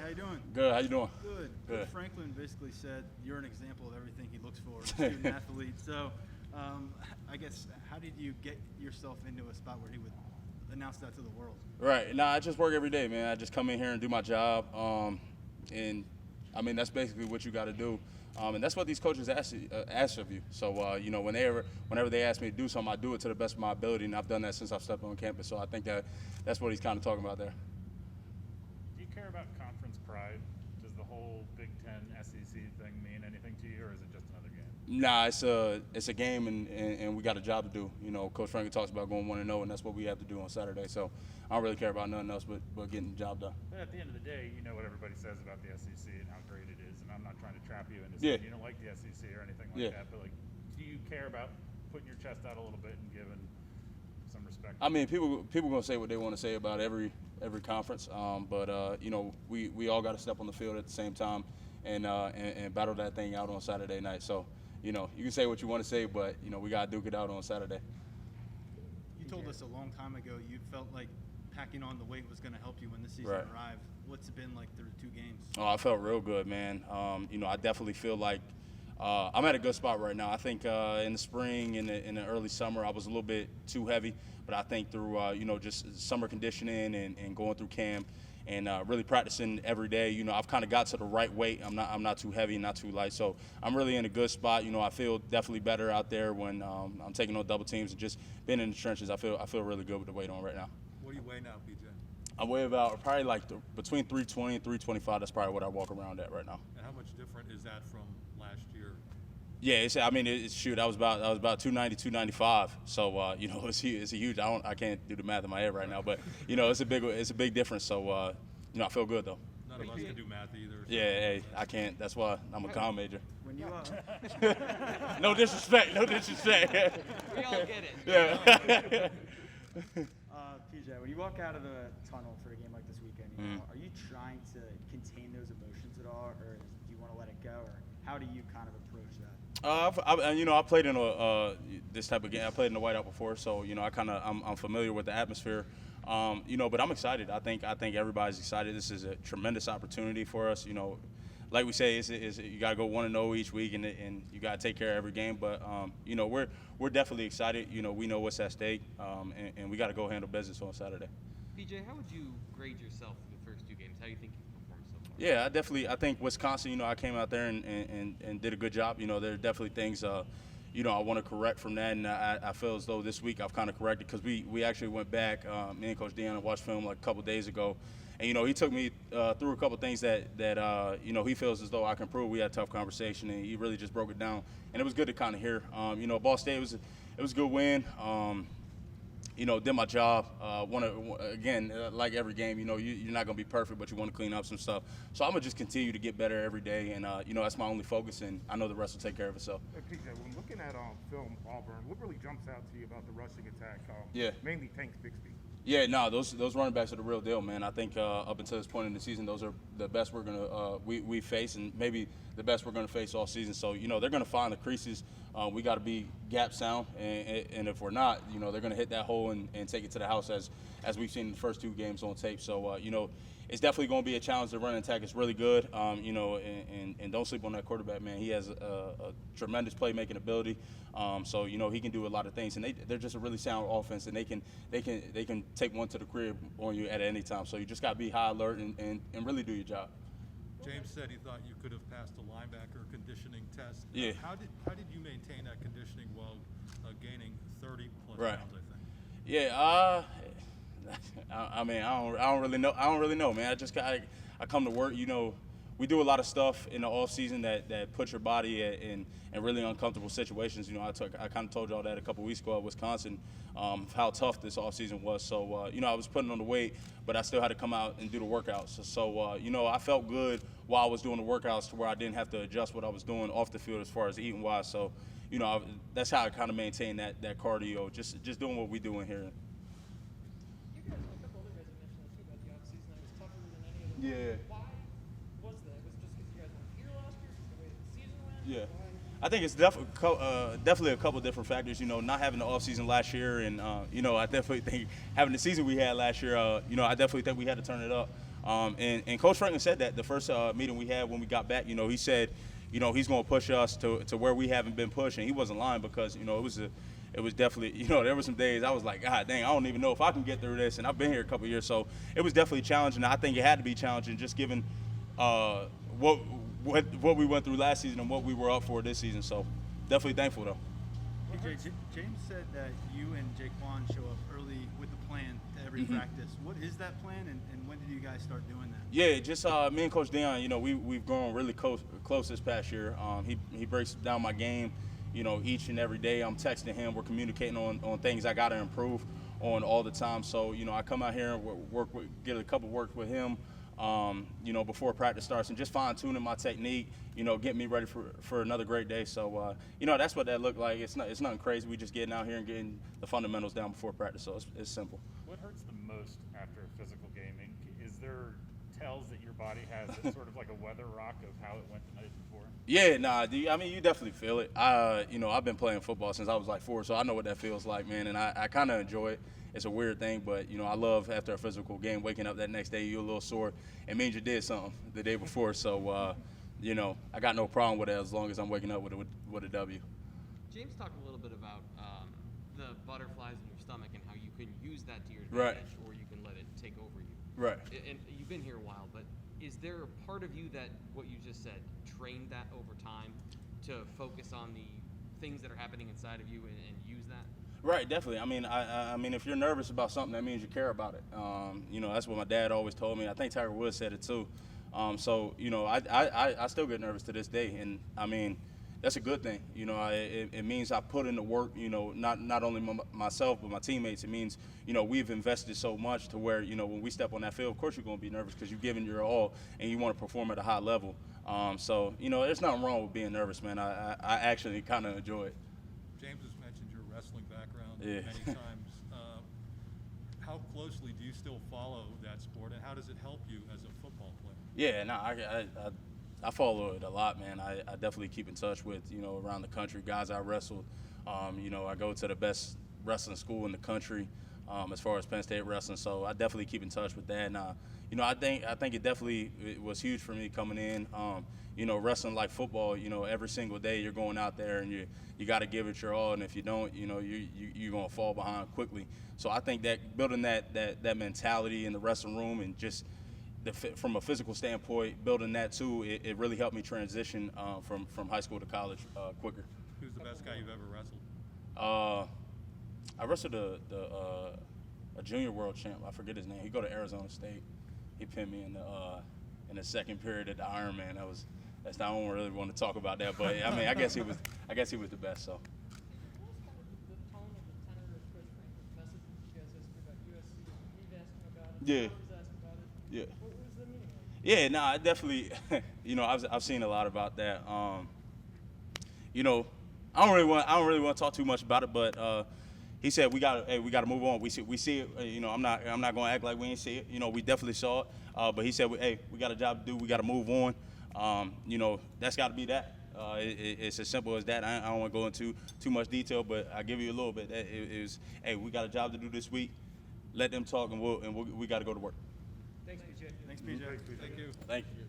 how you doing? Good. How you doing? Good. Good. Franklin basically said you're an example of everything he looks for in a student athlete. So, I guess, how did you get yourself into a spot where he would announce that to the world? Right. I just work every day, man. I just come in here and do my job. And I mean, that's basically what you got to do. And that's what these coaches ask of you. So, whenever they ask me to do something, I do it to the best of my ability, and I've done that since I've stepped on campus. So I think that's what he's kind of talking about there. Do you care about conference pride? Does the whole Big Ten SEC thing mean anything to you, or is it just another game? Nah, it's a game, and we got a job to do. You know, Coach Franklin talks about going 1-0, and that's what we have to do on Saturday. So I don't really care about nothing else but getting the job done. But at the end of the day, you know what everybody says about the SEC and how great it is, and I'm not trying to trap you into saying you don't like the SEC or anything like that, but, like, do you care about putting your chest out a little bit and giving some respect? I mean, people gonna say what they want to say about every conference, but you know, we all got to step on the field at the same time and battle that thing out on Saturday night. So, you know, you can say what you want to say, but you know, we got to duke it out on Saturday. You told us a long time ago you felt like packing on the weight was going to help you when the season arrived. What's it been like through 2 games? Oh, I felt real good, man. You know, I definitely feel like I'm at a good spot right now. I think in the spring, in the early summer, I was a little bit too heavy, but I think through you know, just summer conditioning and going through camp and really practicing every day, you know, I've kind of got to the right weight. I'm not too heavy, not too light, so I'm really in a good spot. You know, I feel definitely better out there when I'm taking on double teams and just being in the trenches. I feel really good with the weight on right now. What do you weigh now, PJ? I weigh about probably like between 320 and 325. That's probably what I walk around at right now. And how much different is that from last year? Yeah, shoot, I was about 290, 295. So you know, it's a huge. I can't do the math in my head right now, but you know, it's a big difference. So you know, I feel good though. None of us can do math either. So. Yeah, hey, I can't. That's why I'm a comm major. When you No disrespect. No disrespect. We all get it. Yeah. PJ, when you walk out of the tunnel for a game like this weekend, you know, are you trying to contain those emotions at all, or do you want to let it go, or how do you kind of approach that? You know, I played in this type of game. I played in the whiteout before, so you know, I'm familiar with the atmosphere. You know, but I'm excited. I think everybody's excited. This is a tremendous opportunity for us. You know, like we say, you got to go 1-0 each week, and you got to take care of every game. But you know, we're definitely excited. You know, we know what's at stake, and we got to go handle business on Saturday. PJ, how would you grade yourself in the first 2 games? How do you think you performed so far? Yeah, I think Wisconsin. You know, I came out there and did a good job. You know, there are definitely things. You know, I want to correct from that, and I feel as though this week I've kind of corrected because we actually went back. Me and Coach Deanna watched film like a couple days ago, and you know, he took me through a couple things that you know, he feels as though I can improve. We had a tough conversation, and he really just broke it down, and it was good to kind of hear. You know, Ball State it was a good win. You know, did my job. Again, like every game, you know, you're not going to be perfect, but you want to clean up some stuff. So I'm going to just continue to get better every day, and, you know, that's my only focus, and I know the rest will take care of itself. Hey, PJ, when looking at film Auburn, what really jumps out to you about the rushing attack? Yeah. Mainly Tank Bixby. Yeah, no, those running backs are the real deal, man. I think up until this point in the season, those are the best we're gonna we face, and maybe the best we're gonna face all season. So you know, they're gonna find the creases. We got to be gap sound, and if we're not, you know, they're gonna hit that hole and take it to the house as we've seen in the first 2 games on tape. So you know, it's definitely gonna be a challenge. The running attack is really good. You know, and don't sleep on that quarterback, man. He has a tremendous playmaking ability. So you know, he can do a lot of things, and they're just a really sound offense, and they can take one to the crib on you at any time. So you just got to be high alert and really do your job. James said he thought you could have passed a linebacker conditioning test. Yeah. How did you maintain that conditioning while gaining 30+ Right. pounds, I think? Yeah. I mean, I don't really know. I don't really know, man. I come to work. You know, we do a lot of stuff in the off season that puts your body in really uncomfortable situations. You know, I kind of told y'all that a couple weeks ago at Wisconsin, how tough this off season was. So you know, I was putting on the weight, but I still had to come out and do the workouts. So you know, I felt good while I was doing the workouts to where I didn't have to adjust what I was doing off the field as far as eating wise. So you know, that's how I kind of maintain that cardio, just doing what we do in here. You guys, a couple other guys have mentioned that too about the offseason. That it was tougher than any other. Yeah. Why was that? Was it just because you guys weren't here last year? Just the way the season went? Yeah. Why? I think it's definitely a couple different factors. You know, not having the offseason last year, and you know, I definitely think having the season we had last year. You know, I definitely think we had to turn it up. And Coach Franklin said that the first meeting we had when we got back. He said, he's going to push us to where we haven't been pushed. And he wasn't lying because, it was definitely, there were some days I was like, God dang, I don't even know if I can get through this. And I've been here a couple of years, so it was definitely challenging. I think it had to be challenging just given what we went through last season and what we were up for this season. So definitely thankful, though. PJ, James said that you and Jaquan show up early with the plan to every practice. What is that plan, and when did you guys start doing that? Yeah, just me and Coach Deion, we've grown really close this past year. He breaks down my game, each and every day. I'm texting him. We're communicating on things I got to improve on all the time. So, I come out here and get a couple work with him, before practice starts, and just fine-tuning my technique, getting me ready for another great day. So, that's what that looked like. It's nothing crazy. We just getting out here and getting the fundamentals down before practice, so it's simple. What hurts the most after a physical game? Is there tells that your body has it's sort of like a weather rock of how it went the night before? Yeah, you definitely feel it. I've been playing football since I was like 4, so I know what that feels like, man, and I kind of enjoy it. It's a weird thing, but, I love after a physical game, waking up that next day, you're a little sore. It means you did something the day before, so, I got no problem with it as long as I'm waking up with a W. James talked a little bit about the butterflies in your stomach and how you can use that to your Right. advantage, or you can let it take over you. Right. And you've been here a while, but is there a part of you that, what you just said, trained that over time to focus on the things that are happening inside of you and use that? Right, definitely. I mean, if you're nervous about something, that means you care about it. That's what my dad always told me. I think Tiger Woods said it too. So, I still get nervous to this day, and I mean, that's a good thing. It means I put in the work. Not only myself but my teammates. It means we've invested so much to where when we step on that field, of course you're going to be nervous because you're giving your all and you want to perform at a high level. So there's nothing wrong with being nervous, man. I actually kind of enjoy it. James has mentioned your wrestling background Yeah. many times. How closely do you still follow that sport, and how does it help you as a football player? Yeah, no, I follow it a lot, man. I definitely keep in touch with, around the country, guys I wrestled. I go to the best wrestling school in the country as far as Penn State wrestling, so I definitely keep in touch with that. And, I think it was huge for me coming in. Wrestling like football, every single day you're going out there and you got to give it your all, and if you don't, you're going to fall behind quickly. So I think that building that mentality in the wrestling room and just from a physical standpoint, building that too, it really helped me transition from high school to college quicker. Who's the best guy you've ever wrestled? I wrestled a junior world champ. I forget his name. He go to Arizona State. He pinned me in the second period at the Ironman. I don't really want to talk about that, but I mean, I guess he was the best. So. What was kind of the tone of the tenor of Coach Franklin's message that you guys yesterday about USC? He'd asked him about it. Yeah. Was asked about it. Yeah. What was the meeting like? Yeah, no, I definitely, I've seen a lot about that. I don't really want to talk too much about it, but he said we got to move on. We see it. I'm not going to act like we ain't see it. We definitely saw it. But he said, we got a job to do. We got to move on. That's got to be that. It's as simple as that. I don't want to go into too much detail, but I give you a little bit. It was, we got a job to do this week. Let them talk, and we got to go to work. Thanks, PJ. Thanks, PJ. Thank you. Thank you.